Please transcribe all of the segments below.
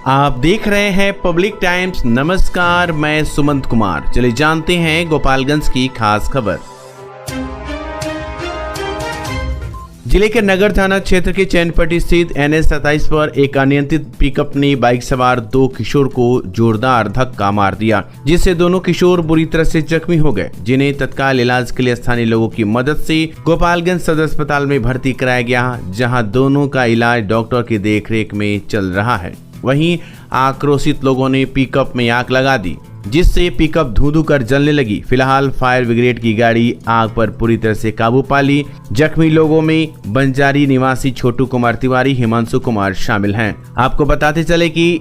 आप देख रहे हैं पब्लिक टाइम्स। नमस्कार, मैं सुमंत कुमार। चलिए जानते हैं गोपालगंज की खास खबर। जिले के नगर थाना क्षेत्र के चैनपट्टी स्थित NH 27 पर एक अनियंत्रित पिकअप ने बाइक सवार 2 किशोर को जोरदार धक्का मार दिया, जिससे दोनों किशोर बुरी तरह से जख्मी हो गए, जिन्हें तत्काल इलाज के लिए स्थानीय लोगों की मदद से गोपालगंज सदर अस्पताल में भर्ती कराया गया, जहां दोनों का इलाज डॉक्टर की देखरेख में चल रहा है। वहीं आक्रोशित लोगों ने पिकअप में आग लगा दी, जिससे पिकअप धू-धू कर जलने लगी। फिलहाल फायर ब्रिगेड की गाड़ी आग पर पूरी तरह से काबू पा ली। जख्मी लोगों में बंजारी निवासी छोटू कुमार तिवारी, हिमांशु कुमार शामिल हैं। आपको बताते चले कि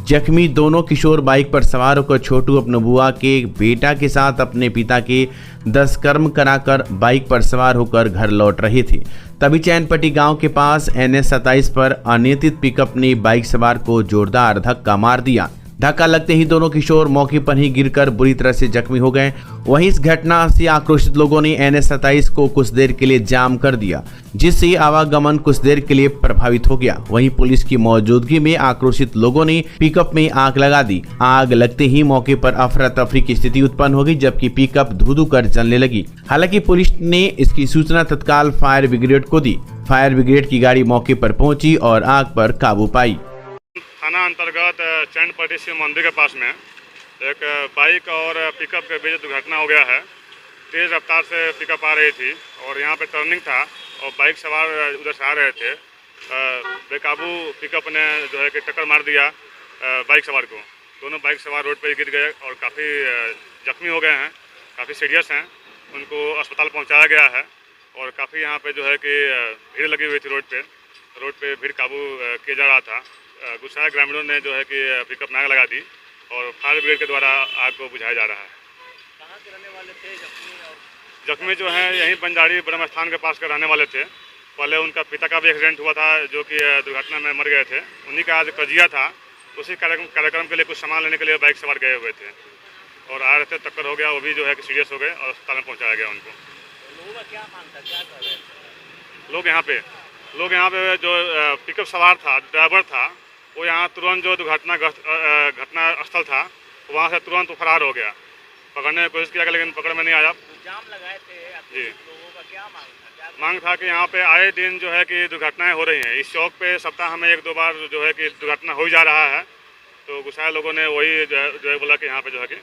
जख्मी दोनों किशोर बाइक पर सवार होकर छोटू अपने बुआ के बेटा के साथ अपने पिता के 10 कर्म कराकर बाइक पर सवार होकर घर लौट रहे थे। तभी चैनपट्टी गांव के पास NH 27 पर अनियंत्रित पिकअप ने बाइक सवार को जोरदार धक्का मार दिया। धक्का लगते ही दोनों किशोर मौके पर ही गिरकर बुरी तरह से जख्मी हो गए। वहीं इस घटना से आक्रोशित लोगों ने NH 27 को कुछ देर के लिए जाम कर दिया, जिससे आवागमन कुछ देर के लिए प्रभावित हो गया। वहीं पुलिस की मौजूदगी में आक्रोशित लोगों ने पिकअप में आग लगा दी। आग लगते ही मौके पर अफरा तफरी की स्थिति उत्पन्न हो गई, जबकि पिकअप धू-धू कर जलने लगी। हालांकि पुलिस ने इसकी सूचना तत्काल फायर ब्रिगेड को दी। फायर ब्रिगेड की गाड़ी मौके पर पहुंची और आग पर काबू पाई। थाना अंतर्गत चैनपट्टी शिव मंदिर के पास में एक बाइक और पिकअप के बीच दुर्घटना हो गया है। तेज़ रफ्तार से पिकअप आ रही थी और यहाँ पे टर्निंग था और बाइक सवार उधर से आ रहे थे। बेकाबू पिकअप ने जो है कि टक्कर मार दिया बाइक सवार को। दोनों बाइक सवार रोड पर गिर गए और काफ़ी जख्मी हो गए हैं, काफ़ी सीरियस हैं। उनको अस्पताल पहुँचाया गया है और काफ़ी यहाँ पर जो है कि भीड़ लगी हुई थी। रोड पे भीड़ काबू किया जा रहा था। गुस्साए ग्रामीणों ने जो है कि पिकअप में आग लगा दी और फायर ब्रिगेड के द्वारा आग को बुझाया जा रहा है। कहाँ के रहने वाले थे जख्मी जो हैं यहीं बंजारी ब्रह्म स्थान के पास के रहने वाले थे। पहले उनका पिता का भी एक्सीडेंट हुआ था, जो कि दुर्घटना में मर गए थे। उन्हीं का आज कजिया था। उसी कार्यक्रम के लिए कुछ सामान लेने के लिए बाइक सवार गए हुए थे और आ रहे थे, टक्कर हो गया। वो भी जो है कि सीरियस हो गए और अस्पताल में पहुँचाया गया उनको। लोगों का क्या मांग था, क्या कर रहे थे लोग यहाँ पे जो पिकअप सवार था, ड्राइवर था, वो यहाँ तुरंत जो घटना स्थल था वहाँ से तुरंत फरार हो गया। पकड़ने की कोशिश किया लेकिन पकड़ में नहीं आया। जाम लगाए थे जी। लोगों का क्या मांग था कि यहाँ पे आए दिन जो है कि दुर्घटनाएं हो रही हैं। इस चौक पे सप्ताह में 1-2 बार जो है कि दुर्घटना हो जा रहा है। तो गुस्साए लोगों ने वही जो है बोला कि यहाँ पे जो है कि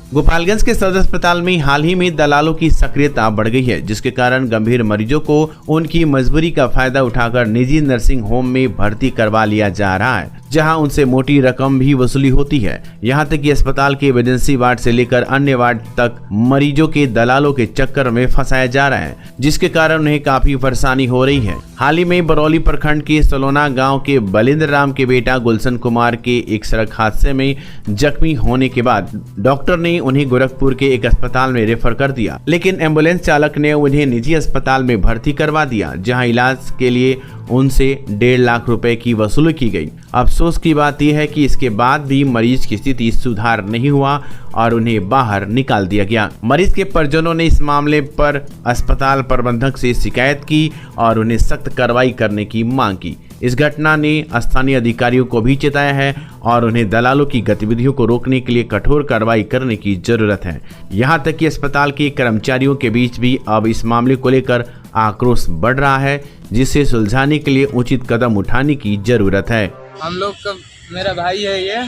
गोपालगंज के सदर अस्पताल में हाल ही में दलालों की सक्रियता बढ़ गई है, जिसके कारण गंभीर मरीजों को उनकी मजबूरी का फायदा उठाकर निजी नर्सिंग होम में भर्ती करवा लिया जा रहा है, जहां उनसे मोटी रकम भी वसूली होती है। यहां तक कि अस्पताल के इमरजेंसी वार्ड से लेकर अन्य वार्ड तक मरीजों के दलालों के चक्कर में फंसाया जा रहा है, जिसके कारण उन्हें काफी परेशानी हो रही है। हाल ही में बरौली प्रखंड के सलोना गांव के बलिंद्र राम के बेटा गुलशन कुमार के एक सड़क हादसे में जख्मी होने के बाद डॉक्टर ने उन्हें गोरखपुर के एक अस्पताल में रेफर कर दिया, लेकिन एम्बुलेंस चालक ने उन्हें निजी अस्पताल में भर्ती करवा दिया, जहां इलाज के लिए उनसे 1.5 लाख रुपए की वसूली की गई। अफसोस की बात यह है कि इसके बाद भी मरीज की स्थिति सुधार नहीं हुआ और उन्हें बाहर निकाल दिया गया। मरीज के परिजनों ने इस मामले पर अस्पताल प्रबंधक से शिकायत की और उन्हें सख्त कार्रवाई करने की मांग की। इस घटना ने स्थानीय अधिकारियों को भी चेताया है और उन्हें दलालों की गतिविधियों को रोकने के लिए कठोर कार्रवाई करने की जरूरत है। यहाँ तक कि अस्पताल के कर्मचारियों के बीच भी अब इस मामले को लेकर आक्रोश बढ़ रहा है, जिसे सुलझाने के लिए उचित कदम उठाने की जरूरत है। हम लोग का मेरा भाई है ये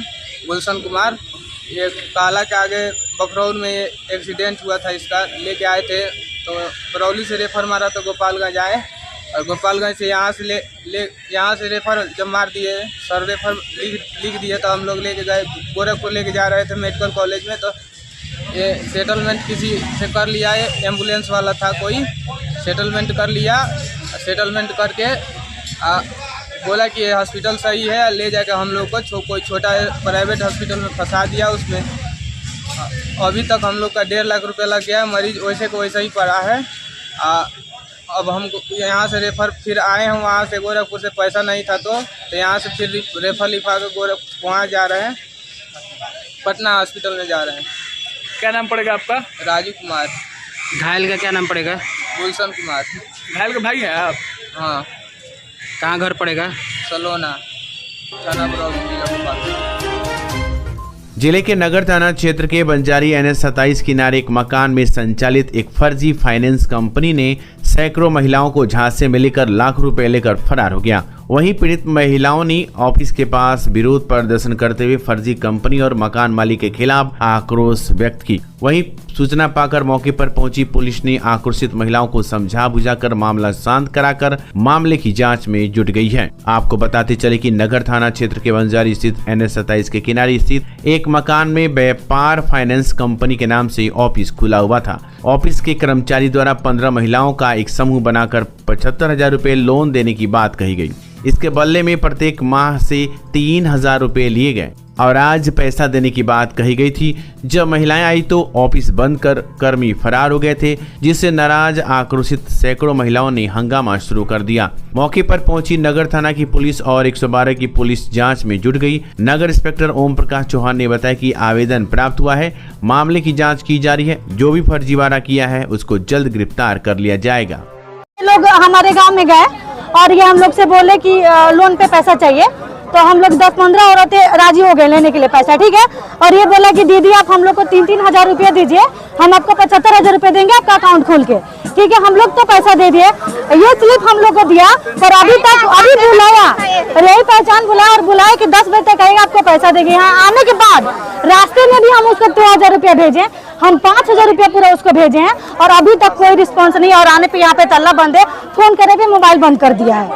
गुलशन कुमार। ये काला के आगे बखरौल में एक्सीडेंट हुआ था, इसका लेके आए थे तो बरौली से रेफर मारा तो गोपालगंज आए और गोपालगंज से यहाँ से रेफर जब मार दिए, सर रेफर लिख दिए तो हम लोग लेके गए गोरखपुर, लेके जा रहे थे मेडिकल कॉलेज में। तो ये सेटलमेंट किसी से कर लिया, ये एम्बुलेंस वाला था कोई, सेटलमेंट कर लिया। सेटलमेंट करके बोला कि ये हॉस्पिटल सही है, ले जाकर हम लोग को कोई छोटा प्राइवेट हॉस्पिटल में फंसा दिया। उसमें अभी तक हम लोग का 1.5 लाख रुपये लग गया। मरीज वैसे को वैसे ही पड़ा है। अब हम यहाँ से रेफर फिर आए हैं, वहाँ से गोरखपुर से पैसा नहीं था तो यहाँ से फिर रेफर लिखा कर गोरखपुर वहाँ जा रहे हैं, पटना हॉस्पिटल में जा रहे हैं। क्या नाम पड़ेगा आपका? राजू कुमार। घायल का क्या नाम पड़ेगा? गुलशन कुमार। घायल का भाई है आप? हाँ। कहाँ घर पड़ेगा? सलोना, थाना बरौली, जिला भोपाल। जिले के नगर थाना क्षेत्र के बंजारी NH 27 किनारे एक मकान में संचालित एक फर्जी फाइनेंस कंपनी ने सैकड़ों महिलाओं को झांसे में लेकर लाख रुपए लेकर फरार हो गया। वहीं पीड़ित महिलाओं ने ऑफिस के पास विरोध प्रदर्शन करते हुए फर्जी कंपनी और मकान मालिक के खिलाफ आक्रोश व्यक्त की। वहीं सूचना पाकर मौके पर पहुंची पुलिस ने आक्रोशित महिलाओं को समझा बुझाकर मामला शांत कराकर मामले की जांच में जुट गई है। आपको बताते चले कि नगर थाना क्षेत्र के बंजारी स्थित NH 27 के किनारे स्थित एक मकान में व्यापार फाइनेंस कंपनी के नाम से ऑफिस खुला हुआ था। ऑफिस के कर्मचारी द्वारा 15 महिलाओं का एक समूह बनाकर 75,000 रुपए लोन देने की बात कही गई। इसके बदले में प्रत्येक माह से 3,000 रुपए लिए गए और आज पैसा देने की बात कही गई थी। जब महिलाएं आई तो ऑफिस बंद कर कर्मी फरार हो गए थे, जिससे नाराज आक्रोशित सैकड़ों महिलाओं ने हंगामा शुरू कर दिया। मौके पर पहुंची नगर थाना की पुलिस और 112 की पुलिस जांच में जुट गई। नगर इंस्पेक्टर ओम प्रकाश चौहान ने बताया कि आवेदन प्राप्त हुआ है, मामले की जाँच की जा रही है। जो भी फर्जीवाड़ा किया है उसको जल्द गिरफ्तार कर लिया जाएगा। लोग हमारे गाँव में गए और ये हम लोग से बोले कि लोन पे पैसा चाहिए, तो हम लोग 10-15 औरतें राजी हो गए लेने के लिए पैसा, ठीक है। और ये बोला कि दीदी आप हम लोग को 3-3 हजार रुपया दीजिए, हम आपको 75,000 रुपये देंगे आपका अकाउंट खोल के, ठीक है। हम लोग तो पैसा दे दिए, ये स्लिप हम लोग को दिया, पर अभी तक बुलाया, यही पहचान बुलाया और बुलाया कि 10 बजे तक आएगा आपको पैसा देंगे। यहाँ आने के बाद रास्ते में भी हम उसको 2,000 रुपया भेजे, हम 5,000 रुपया पूरा उसको भेजे हैं और अभी तक कोई रिस्पांस नहीं। और आने पे यहाँ पे ताला बंद है, फोन करे भी मोबाइल बंद कर दिया है।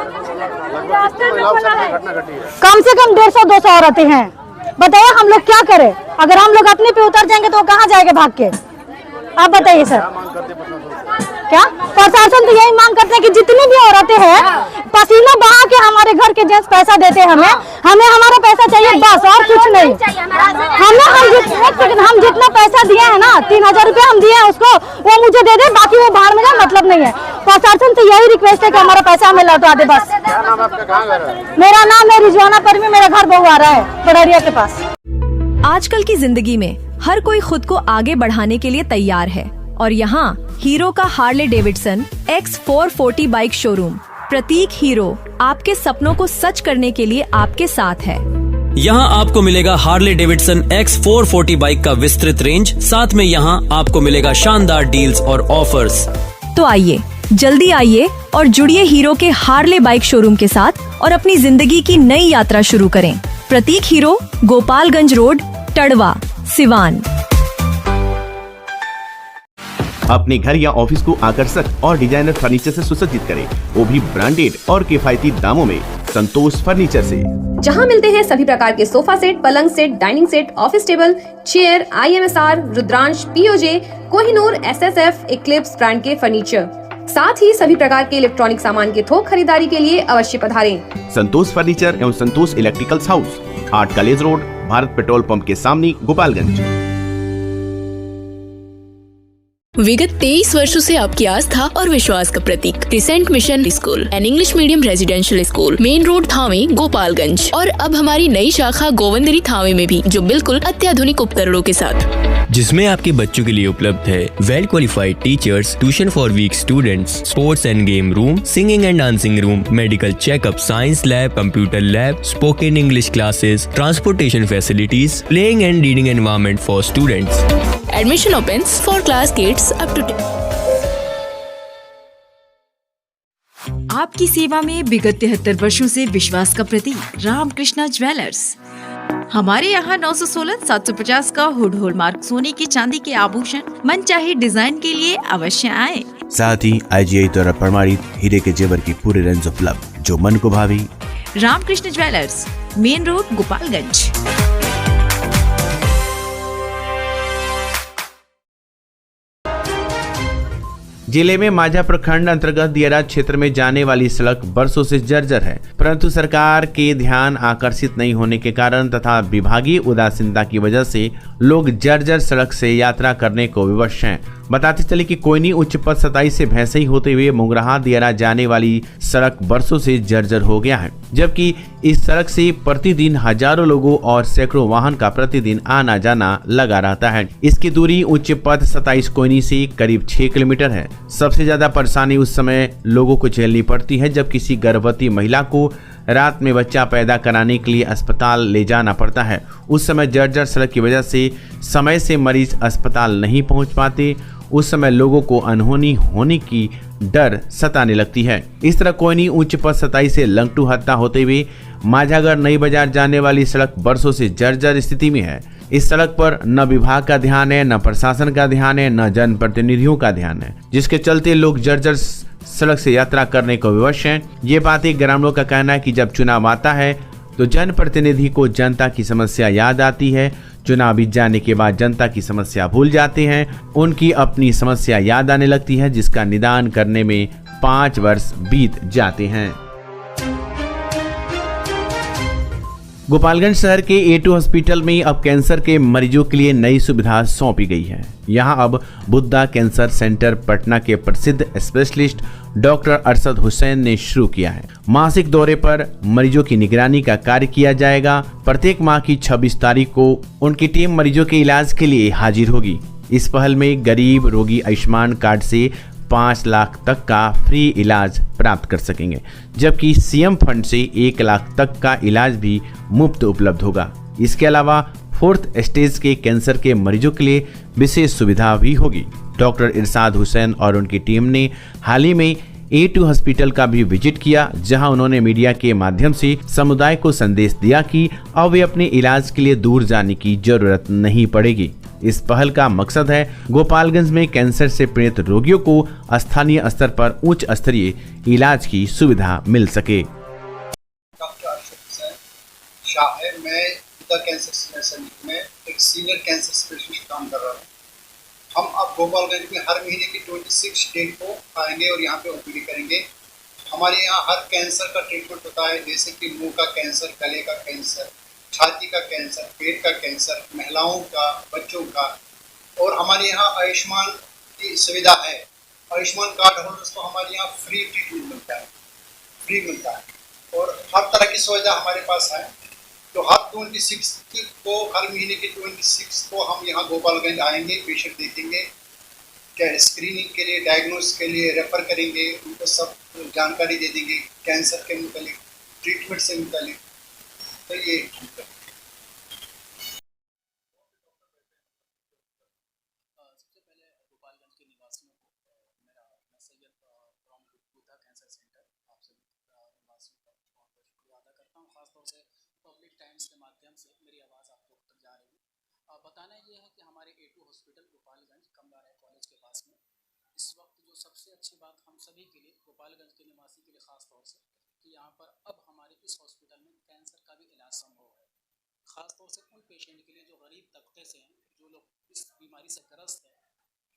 कम से कम 150-200 औरतें हैं। बताइए हम लोग क्या करें? अगर हम लोग अपने पे उतर जाएंगे तो कहाँ जाएंगे भाग के? आप बताइए सर। क्या प्रशासन तो यही मांग करते हैं कि जितनी भी औरतें हैं पसीना बहा के हमारे घर के जेंट्स पैसा देते हैं, हमें हमारा पैसा चाहिए बस, और कुछ नहीं। हम जितना पैसा दिए हैं ना, 3,000 रुपया हम दिए हैं उसको, वो मुझे दे दे, बाकी वो बाहर में जाए, मतलब नहीं है। प्रशासन से यही रिक्वेस्ट है कि हमारा पैसा हमें लौटा दे बस। मेरा नाम है रिजवाना परवीन, मेरा घर बहुआरा है बड़रिया के पास। आजकल की जिंदगी में हर कोई खुद को आगे बढ़ाने के लिए तैयार है और यहाँ हीरो का Harley Davidson X440 bike showroom Pratik Hero आपके सपनों को सच करने के लिए आपके साथ है। यहाँ आपको मिलेगा हार्ले डेविडसन X440 बाइक का विस्तृत रेंज, साथ में यहाँ आपको मिलेगा शानदार डील्स और ऑफर्स। तो आइए, जल्दी आइए और जुड़िए हीरो के हार्ले बाइक शोरूम के साथ और अपनी जिंदगी की नई यात्रा शुरू करें। प्रतीक हीरो, गोपालगंज रोड, टड़वा, सिवान। अपने घर या ऑफिस को आकर्षक और डिजाइनर फर्नीचर से सुसज्जित करें, वो भी ब्रांडेड और किफायती दामों में संतोष फर्नीचर से। जहां मिलते हैं सभी प्रकार के सोफा सेट, पलंग set, dining set, office table, chair, IMSR, Rudransh, POJ, Kohinoor, SSF, Eclipse brand के फर्नीचर, साथ ही सभी प्रकार के इलेक्ट्रॉनिक सामान के थोक खरीदारी के लिए अवश्य पधारें। संतोष फर्नीचर एवं Santosh electricals house, 8 college road, Bharat petrol pump के सामने, गोपालगंज। विगत 23 वर्षों से आपकी आस्था और विश्वास का प्रतीक crescent mission school and English medium residential school, main road Thawe, Gopalganj. और अब हमारी नई शाखा गोविंदरी थावे में भी, जो बिल्कुल अत्याधुनिक उपकरणों के साथ, जिसमें आपके बच्चों के लिए उपलब्ध है well qualified teachers, tuition for weak students, sports and game room, singing and dancing room, medical checkup, science lab, computer lab, spoken English classes, transportation facilities, playing and reading environment for students. Admission opens for class kids up to 10। आपकी सेवा में विगत 73 वर्षों से विश्वास का प्रतीक Ramakrishna jewellers. हमारे यहाँ 916-750 का हुड हॉलमार्क सोने की चांदी के आभूषण मनचाहे डिजाइन के लिए अवश्य आए। साथ ही IGI द्वारा प्रमाणित हीरे के जेवर की पूरी रेंज उपलब्ध, जो मन को भावी। Ramkrishna jewellers, main road, Gopalganj. जिले में माझा प्रखंड अंतर्गत दियारा क्षेत्र में जाने वाली सड़क बरसों से जर्जर है, परंतु सरकार के ध्यान आकर्षित नहीं होने के कारण तथा विभागीय उदासीनता की वजह से लोग जर्जर सड़क से यात्रा करने को विवश हैं। बताते चले कि कोयनी उच्च पथ 27 से भैंसई होते हुए मोगराहा दियारा जाने वाली सड़क बरसों से जर्जर हो गया है, जबकि इस सड़क से प्रतिदिन हजारों लोगों और सैकड़ों वाहन का प्रतिदिन आना जाना लगा रहता है। इसकी दूरी उच्च पथ 27 कोयनी से करीब 6 किलोमीटर है। सबसे ज्यादा परेशानी उस समय लोगों को झेलनी पड़ती है जब किसी गर्भवती महिला को रात में बच्चा पैदा कराने के लिए अस्पताल ले जाना पड़ता है। उस समय जर्जर सड़क की वजह से समय से मरीज अस्पताल नहीं पहुंच पाते। उस समय लोगों को अनहोनी होने की डर सताने लगती है। इस तरह कोयनी उच्च पथ 27 से लंगटू हत्ता होते हुए माझागढ़ नई बाजार जाने वाली सड़क बरसों से जर्जर स्थिति में है। इस सड़क पर न विभाग का ध्यान है, न प्रशासन का ध्यान है, न जनप्रतिनिधियों का ध्यान है, जिसके चलते लोग जर्जर सड़क से यात्रा करने को विवश हैं। ये बातें ग्रामीणों का कहना है कि जब चुनाव आता है तो जनप्रतिनिधि को जनता की समस्या याद आती है। चुनाव बीत जाने के बाद जनता की समस्या भूल जाते हैं, उनकी अपनी समस्या याद आने लगती है, जिसका निदान करने में 5 वर्ष बीत जाते हैं। गोपालगंज शहर के A2 हॉस्पिटल में अब कैंसर के मरीजों के लिए नई सुविधा सौंपी गई है। यहां अब बुद्धा कैंसर सेंटर पटना के प्रसिद्ध स्पेशलिस्ट डॉक्टर अरशद हुसैन ने शुरू किया है। मासिक दौरे पर मरीजों की निगरानी का कार्य किया जाएगा। प्रत्येक माह की 26 तारीख को उनकी टीम मरीजों के इलाज के लिए हाजिर होगी। इस पहल में गरीब रोगी आयुष्मान कार्ड से 5 लाख तक का फ्री इलाज प्राप्त कर सकेंगे, जबकि सीएम फंड से 1 लाख तक का इलाज भी मुफ्त उपलब्ध होगा। इसके अलावा 4th स्टेज के कैंसर के मरीजों के लिए विशेष सुविधा भी होगी। डॉक्टर इरशाद हुसैन और उनकी टीम ने हाल ही में A2 हॉस्पिटल का भी विजिट किया, जहां उन्होंने मीडिया के माध्यम से समुदाय को संदेश दिया कि अब वे अपने इलाज के लिए दूर जाने की जरूरत नहीं पड़ेगी। इस पहल का मकसद है गोपालगंज में कैंसर से पीड़ित रोगियों को स्थानीय स्तर पर उच्च स्तरीय इलाज की सुविधा मिल सके। डॉक्टर अरशद हुसैन शाह है। मैं बुद्धा कैंसर सेंटर में एक सीनियर कैंसर स्पेशलिस्ट काम कर रहा हूँ। हम अब गोपालगंज में हर महीने की 26 डेट को आएंगे और यहाँ पे ओपीडी करेंगे। हमारे यहाँ हर कैंसर का ट्रीटमेंट होता है, जैसे कि मुंह का कैंसर, गले का कैंसर, छाती का कैंसर, पेट का कैंसर, महिलाओं का, बच्चों का। और हमारे यहाँ आयुष्मान की सुविधा है। आयुष्मान कार्ड होल्डर्स को हमारे यहाँ फ्री ट्रीटमेंट मिलता है, फ्री मिलता है और हर तरह की सुविधा हमारे पास है। तो हर 26 को, हर महीने की 26 को हम यहाँ गोपालगंज आएंगे, पेशेंट देखेंगे, क्या स्क्रीनिंग के लिए, डायग्नोस के लिए रेफर करेंगे, उनको सब जानकारी दे देंगे कैंसर के मुतालिक, ट्रीटमेंट से मुतालिक। तो ये सबसे पहले गोपालगंज के निवासियों को मेरा Syed from Buddha cancer centre आप सभी निवासियों का बहुत बहुत शुक्रिया अदा करता हूँ। खासतौर से पब्लिक टाइम्स के माध्यम से मेरी आवाज़ आप लोग तक जा रही है। बताना ये है कि हमारे A2 हॉस्पिटल गोपालगंज कमला राय कॉलेज के पास में इस वक्त जो सबसे अच्छी बात हम सभी के लिए, गोपालगंज के निवासी के लिए खास तौर से, कि यहाँ पर अब हमारे इस हॉस्पिटल में कैंसर का भी इलाज संभव है। खासतौर से उन पेशेंट के लिए जो गरीब तबके से हैं, जो लोग इस बीमारी से ग्रस्त हैं,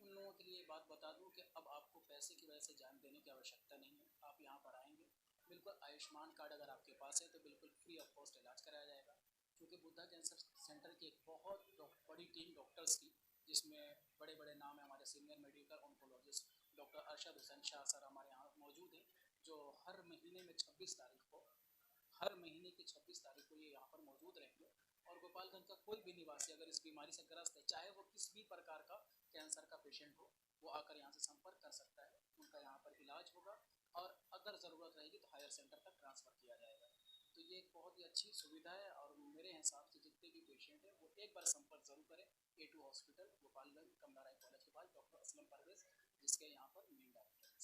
उन लोगों के लिए बात बता दूं कि अब आपको पैसे की वजह से जान देने की आवश्यकता नहीं है। आप यहाँ पर आएंगे, बिल्कुल आयुष्मान कार्ड अगर आपके पास है तो बिल्कुल फ्री ऑफ कॉस्ट इलाज कराया जाएगा। क्योंकि बुद्धा कैंसर सेंटर की एक बहुत बड़ी टीम डॉक्टर्स की, जिसमें बड़े बड़े नाम हैं, हमारे senior medical oncologist doctor Arshad Hussain Shah sir हमारे यहाँ मौजूद हैं, जो हर महीने में 26 तारीख को, हर महीने की 26 तारीख को ये यहाँ पर मौजूद रहेंगे। और गोपालगंज का कोई भी निवासी अगर इस बीमारी से ग्रस्त है, चाहे वो किसी भी प्रकार का कैंसर का पेशेंट हो, वो आकर यहाँ से संपर्क कर सकता है। उनका यहाँ पर इलाज होगा और अगर ज़रूरत रहेगी तो हायर सेंटर तक ट्रांसफ़र किया जाएगा। तो ये एक बहुत ही अच्छी सुविधा है और मेरे हिसाब से जितने भी पेशेंट हैं वो एक बार संपर्क जरूर करें A2 हॉस्पिटल गोपालगंज कमला राय कॉलेज के पास, डॉक्टर असलम परवेज, जिसके यहाँ पर मेन डॉक्टर हैं।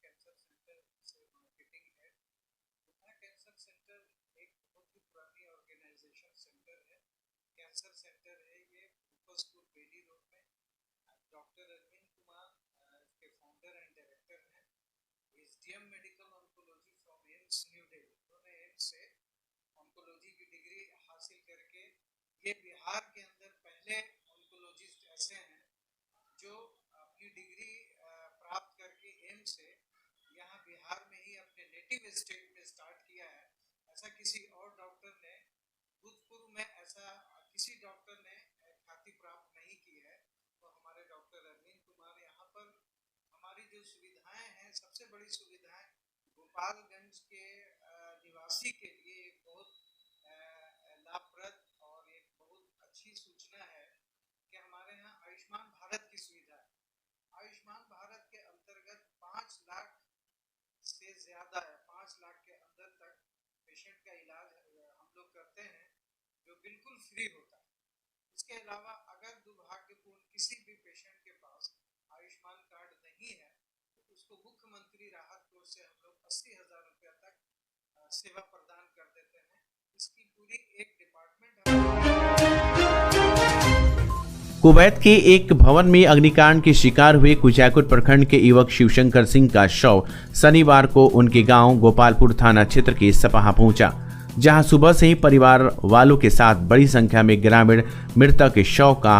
कैंसर सेंटर से मार्केटिंग है। बुद्धा कैंसर सेंटर एक बहुत ही पुरानी ऑर्गेनाइजेशन सेंटर है, कैंसर सेंटर है। ये मुफस्सपुर बेली रोड में डॉक्टर अरविंद कुमार के फाउंडर एंड डायरेक्टर हैं। SDM medical oncology from AIIMS new Delhi, उन्होंने एम्स से ऑन्कोलॉजी की डिग्री हासिल करके, ये बिहार के अंदर पहले ऑन्कोलॉजिस्ट ऐसे हैं जो अपनी डिग्री प्राप्त करके एम्स से यहाँ बिहार में ही अपने नेटिव स्टेट में स्टार्ट किया है। ऐसा किसी और डॉक्टर ने, भूतपूर्व में ऐसा किसी डॉक्टर ने ख्याति प्राप्त नहीं की है। तो हमारे डॉक्टर अरविंद कुमार यहाँ पर हमारी जो सुविधाएं हैं, सबसे बड़ी सुविधाएं गोपालगंज के निवासी के लिए एक बहुत लाभप्रद और एक बहुत अच्छी सूचना है कि हमारे यहाँ आयुष्मान भारत की सुविधा है। आयुष्मान भारत के अंतर्गत 5 लाख से ज़्यादा है, 5 करते हैं जो बिल्कुल फ्री होता है। इसके अलावा अगर दुर्भाग्यपूर्ण किसी भी पेशेंट के पास आयुष्मान कार्ड नहीं है तो उसको मुख्यमंत्री राहत कोष से हम लोग 80,000 रुपया तक सेवा प्रदान कर देते हैं। इसकी पूरी एक डिपार्टमेंट कुवैत के एक भवन में अग्निकांड के शिकार हुए कुचायकोट प्रखंड के युवक शिवशंकर सिंह का शव शनिवार को उनके गांव गोपालपुर थाना क्षेत्र के सपाहा पहुंचा, जहां सुबह से ही परिवार वालों के साथ बड़ी संख्या में ग्रामीण मृतक के शव का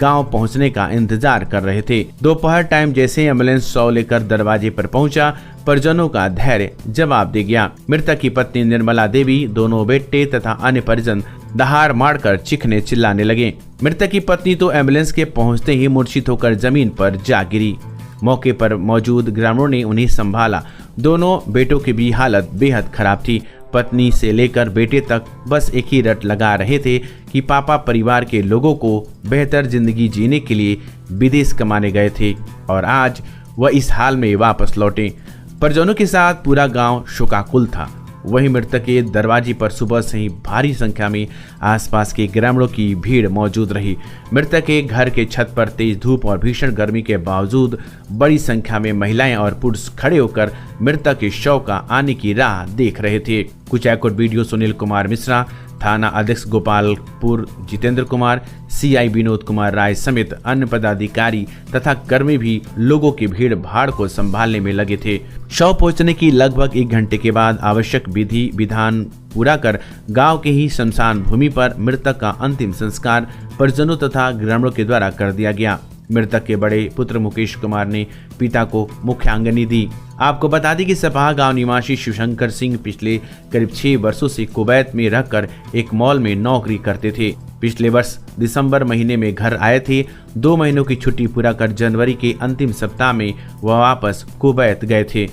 गांव पहुंचने का इंतजार कर रहे थे। दोपहर टाइम जैसे एम्बुलेंस शव लेकर दरवाजे पर पहुंचा, परिजनों का धैर्य जवाब दे गया। मृतक की पत्नी निर्मला देवी, दोनों बेटे तथा अन्य परिजन दहाड़ मारकर चीखने चिल्लाने लगे। मृतक की पत्नी तो एम्बुलेंस के पहुंचते ही मूर्छित होकर जमीन पर जा गिरी। मौके पर मौजूद ग्रामीणों ने उन्हें संभाला। दोनों बेटों की भी हालत बेहद खराब थी। पत्नी से लेकर बेटे तक बस एक ही रट लगा रहे थे कि पापा परिवार के लोगों को बेहतर जिंदगी जीने के लिए विदेश कमाने गए थे और आज वह इस हाल में वापस लौटे। परिजनों के साथ पूरा गांव शोकाकुल था। वहीं मृतक के दरवाजे पर सुबह से ही भारी संख्या में आसपास के ग्रामीणों की भीड़ मौजूद रही। मृतक के घर के छत पर तेज धूप और भीषण गर्मी के बावजूद बड़ी संख्या में महिलाएं और पुरुष खड़े होकर मृतक के शव का आने की राह देख रहे थे। कुचायकोट बीडीओ सुनील कुमार मिश्रा, थाना अध्यक्ष गोपालपुर जितेंद्र कुमार, सीआई विनोद कुमार राय समेत अन्य पदाधिकारी तथा कर्मी भी लोगों की भीड़ भाड़ को संभालने में लगे थे। शव पहुंचने की लगभग 1 घंटे के बाद आवश्यक विधि विधान पूरा कर गांव के ही शमशान भूमि पर मृतक का अंतिम संस्कार परिजनों तथा ग्रामीणों के द्वारा कर दिया गया। मृतक के बड़े पुत्र मुकेश कुमार ने पिता को मुखाग्नि दी। आपको बता दें कि सपाहा गांव निवासी शिवशंकर सिंह पिछले करीब 6 वर्षों से कुवैत में रहकर एक मॉल में नौकरी करते थे। पिछले वर्ष दिसंबर महीने में घर आए थे। 2 महीनों की छुट्टी पूरा कर जनवरी के अंतिम सप्ताह में वह वापस कुवैत गए थे।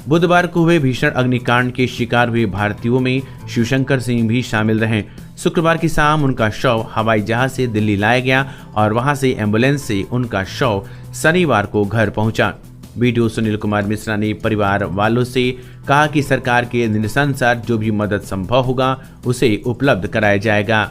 बुधवार को हुए भीषण अग्निकांड के शिकार हुए भारतीयों में शिवशंकर सिंह भी शामिल रहे। शुक्रवार की शाम उनका शव हवाई जहाज से दिल्ली लाया गया और वहां से एम्बुलेंस से उनका शव शनिवार को घर पहुंचा। बीडीओ सुनील कुमार मिश्रा ने परिवार वालों से कहा कि सरकार के निर्देशानुसार जो भी मदद संभव होगा उसे उपलब्ध कराया जाएगा।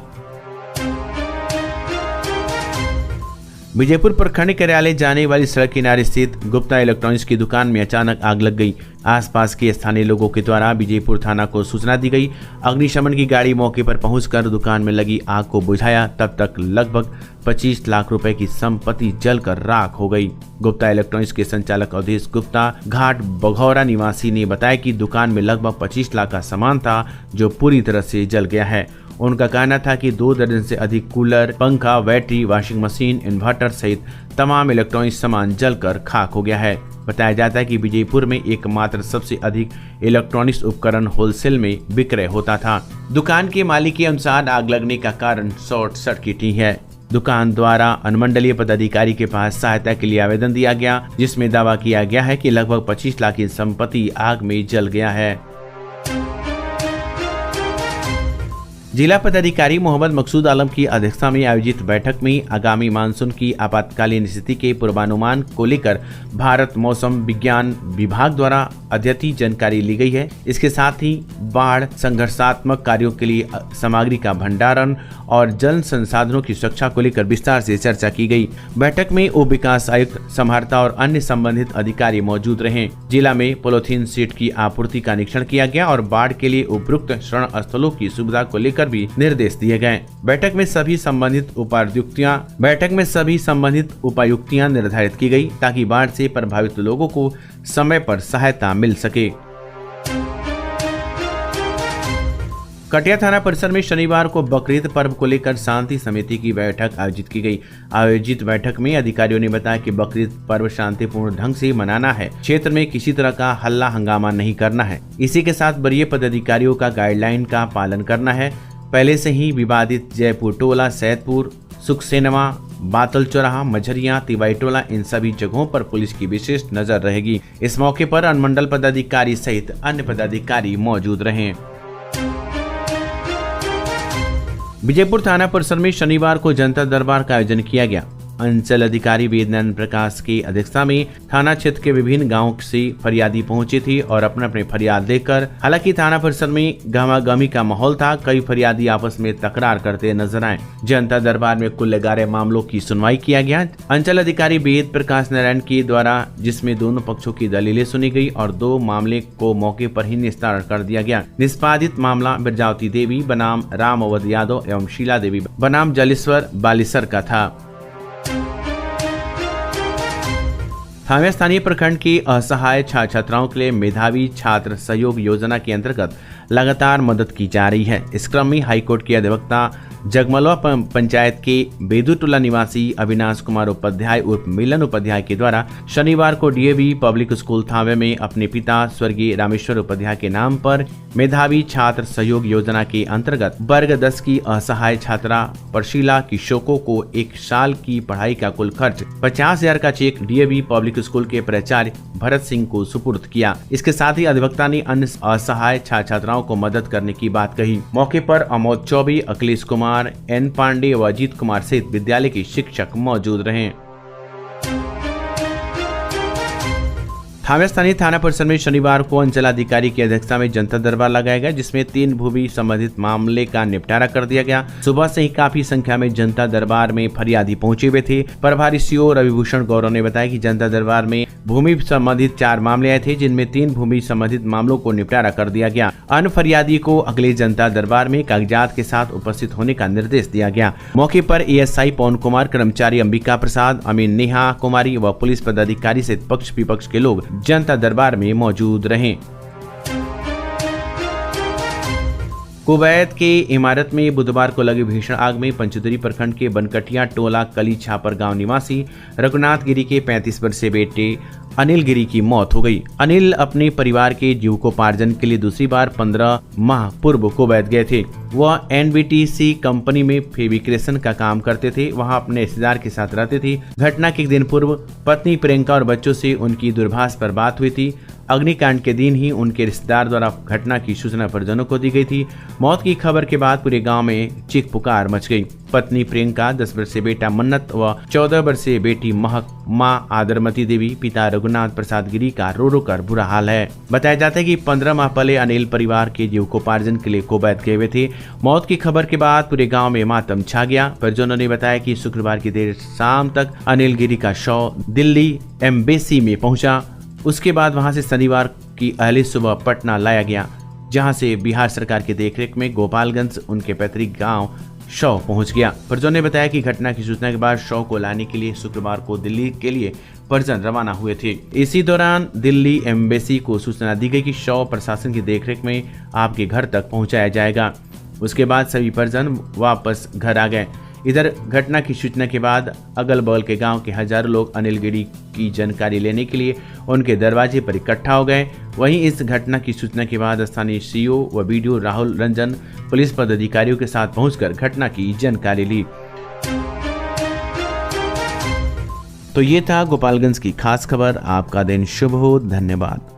विजयपुर प्रखंड कार्यालय जाने वाली सड़क किनारे स्थित गुप्ता इलेक्ट्रॉनिक्स की दुकान में अचानक आग लग गई। आसपास के स्थानीय लोगों के द्वारा विजयपुर थाना को सूचना दी गई। अग्निशमन की गाड़ी मौके पर पहुंचकर दुकान में लगी आग को बुझाया। तब तक लगभग 25 लाख रुपए की संपत्ति जलकर राख हो गई। गुप्ता इलेक्ट्रॉनिक्स के संचालक अवधेश गुप्ता घाट बघौरा निवासी ने बताया कि दुकान में लगभग 25 लाख का सामान था जो पूरी तरह से जल गया है। उनका कहना था कि 2 दर्जन से अधिक कूलर, पंखा, बैटरी, वॉशिंग मशीन, इन्वर्टर सहित तमाम इलेक्ट्रॉनिक सामान जलकर खाक हो गया है। बताया जाता है कि विजयपुर में एकमात्र सबसे अधिक इलेक्ट्रॉनिक्स उपकरण होलसेल में विक्रय होता था। दुकान के मालिक के अनुसार आग लगने का कारण शॉर्ट सर्किट ही है। दुकान द्वारा अनुमंडलीय पदाधिकारी के पास सहायता के लिए आवेदन दिया गया, जिसमें दावा किया गया है कि लगभग 25 लाख की संपत्ति आग में जल गया है। जिला पदाधिकारी मोहम्मद मकसूद आलम की अध्यक्षता में आयोजित बैठक में आगामी मानसून की आपातकालीन स्थिति के पूर्वानुमान को लेकर भारत मौसम विज्ञान विभाग द्वारा अद्यतन जानकारी ली गई है। इसके साथ ही बाढ़ संघर्षात्मक कार्यों के लिए सामग्री का भंडारण और जल संसाधनों की सुरक्षा को लेकर विस्तार से चर्चा की गई। बैठक में उप विकास आयुक्त, समाहर्ता और अन्य संबंधित अधिकारी मौजूद रहे। जिला में पॉलीथीन शीट की आपूर्ति का निरीक्षण किया गया और बाढ़ के लिए उपयुक्त शरण स्थलों की सुविधा को लेकर भी निर्देश दिए गए। बैठक में सभी संबंधित उपायुक्तियां निर्धारित की गई ताकि बाढ़ से प्रभावित लोगों को समय पर सहायता मिल सके। कटिया थाना परिसर में शनिवार को बकरीद पर्व को लेकर शांति समिति की बैठक आयोजित की गई। आयोजित बैठक में अधिकारियों ने बताया कि बकरीद पर्व शांतिपूर्ण ढंग से मनाना है। क्षेत्र में किसी तरह का हल्ला हंगामा नहीं करना है। इसी के साथ वरीय पदाधिकारियों का गाइडलाइन का पालन करना है। पहले से ही विवादित जयपुर टोला, सैदपुर, सुखसेनवा, बातल चौराहा, मझरिया, तिवाई टोला, इन सभी जगहों पर पुलिस की विशेष नजर रहेगी। इस मौके पर अनुमंडल पदाधिकारी सहित अन्य पदाधिकारी मौजूद रहे। विजयपुर थाना परिसर में शनिवार को जनता दरबार का आयोजन किया गया। अंचल अधिकारी वेदनंद प्रकाश की अध्यक्षता में थाना क्षेत्र के विभिन्न गांवों से फरियादी पहुंचे थे और अपने अपने फरियाद लेकर, हालांकि थाना परिसर में गहमागहमी का माहौल था। कई फरियादी आपस में तकरार करते नजर आए। जनता दरबार में कुल 11 मामलों की सुनवाई किया गया। अंचल अधिकारी वेद प्रकाश नारायण के द्वारा जिसमें दोनों पक्षों की दलीलें सुनी गई और 2 मामले को मौके पर ही निस्तारण कर दिया गया। निष्पादित मामला बिरजावती देवी बनाम राम अवध यादव एवं शीला देवी बनाम जलेश्वर बालिसर का था। थावे स्थानीय प्रखंड की असहाय छात्र छात्राओं के लिए मेधावी छात्र सहयोग योजना के अंतर्गत लगातार मदद की जा रही है। इस क्रम में हाईकोर्ट के अधिवक्ता जगमलवा पंचायत के बेदूटोला निवासी अविनाश कुमार उपाध्याय उर्फ मिलन उपाध्याय के द्वारा शनिवार को डीएवी पब्लिक स्कूल थावे में अपने पिता स्वर्गीय रामेश्वर उपाध्याय के नाम पर मेधावी छात्र सहयोग योजना के अंतर्गत वर्ग 10 की असहाय छात्रा प्रशीला किशोको को 1 साल की पढ़ाई का कुल खर्च 50,000 का चेक डीएवी पब्लिक स्कूल के प्राचार्य भरत सिंह को सुपुर्द किया। इसके साथ ही अधिवक्ता ने अन्य असहाय छात्र छात्राओं को मदद करने की बात कही। मौके पर अमोद चौबे, अखिलेश कुमार, एन पांडे व अजीत कुमार सहित विद्यालय के शिक्षक मौजूद रहे। थावे स्थानीय थाना परिसर में शनिवार को अंचलाधिकारी की अध्यक्षता में जनता दरबार लगाया गया, जिसमें 3 भूमि संबंधित मामले का निपटारा कर दिया गया। सुबह से ही काफी संख्या में जनता दरबार में फरियादी पहुंचे हुए थे। प्रभारी सीओ रविभूषण गौरव ने बताया कि जनता दरबार में भूमि संबंधित 4 मामले आए थे, जिनमें 3 भूमि संबंधित मामलों को निपटारा कर दिया गया। अन्य फरियादी को अगले जनता दरबार में कागजात के साथ उपस्थित होने का निर्देश दिया गया। मौके पर एएसआई पवन कुमार, कर्मचारी अंबिका प्रसाद, अमीन नेहा कुमारी व पुलिस पदाधिकारी सहित पक्ष विपक्ष के लोग जनता दरबार में मौजूद रहे। कुवैत के इमारत में बुधवार को लगी भीषण आग में पंचुदरी प्रखंड के बनकटिया टोला कली छापर गांव निवासी रघुनाथ गिरी के 35 वर्षीय बेटे अनिल गिरी की मौत हो गई। अनिल अपने परिवार के जीविकोपार्जन के लिए दूसरी बार 15 माह पूर्व कुवैत गए थे। वह एनबीटीसी कंपनी में फेविक्रेशन का काम करते थे। वहां अपने रिश्तेदार के साथ रहते थे। घटना के एक दिन पूर्व पत्नी प्रियंका और बच्चों से उनकी दूरभाष पर बात हुई थी। अग्निकांड के दिन ही उनके रिश्तेदार द्वारा घटना की सूचना परिजनों को दी गई थी। मौत की खबर के बाद पूरे गांव में चीख पुकार मच गई। पत्नी प्रियंका, 10 वर्षीय बेटा मन्नत व 14 वर्षीय बेटी महक, मां आदरमती देवी, पिता रघुनाथ प्रसाद गिरी का रो रो कर बुरा हाल है। बताया जाता है कि 15 माह पहले अनिल परिवार के जीविकोपार्जन के लिए कुवैत गए हुए थे। मौत की खबर के बाद पूरे गांव में मातम छा गया। परिजनों ने बताया कि शुक्रवार की देर शाम तक अनिल गिरी का शव दिल्ली एम्बेसी में पहुंचा। उसके बाद वहां से शनिवार की अहली सुबह पटना लाया गया, जहां से बिहार सरकार की देखरेख में गोपालगंज उनके पैतृक गांव शव पहुंच गया। परिजनों ने बताया कि घटना की सूचना के बाद शव को लाने के लिए शुक्रवार को दिल्ली के लिए परिजन रवाना हुए थे। इसी दौरान दिल्ली एम्बेसी को सूचना दी गई कि शव प्रशासन की देखरेख में आपके घर तक पहुंचाया जाएगा। उसके बाद सभी परिजन वापस घर आ गए। इधर घटना की सूचना के बाद अगल बगल के गांव के हजारों लोग अनिल गिरी की जानकारी लेने के लिए उनके दरवाजे पर इकट्ठा हो गए। वहीं इस घटना की सूचना के बाद स्थानीय सीओ व बीडीओ राहुल रंजन पुलिस पदाधिकारियों के साथ पहुंचकर घटना की जानकारी ली। तो ये था गोपालगंज की खास खबर। आपका दिन शुभ हो। धन्यवाद।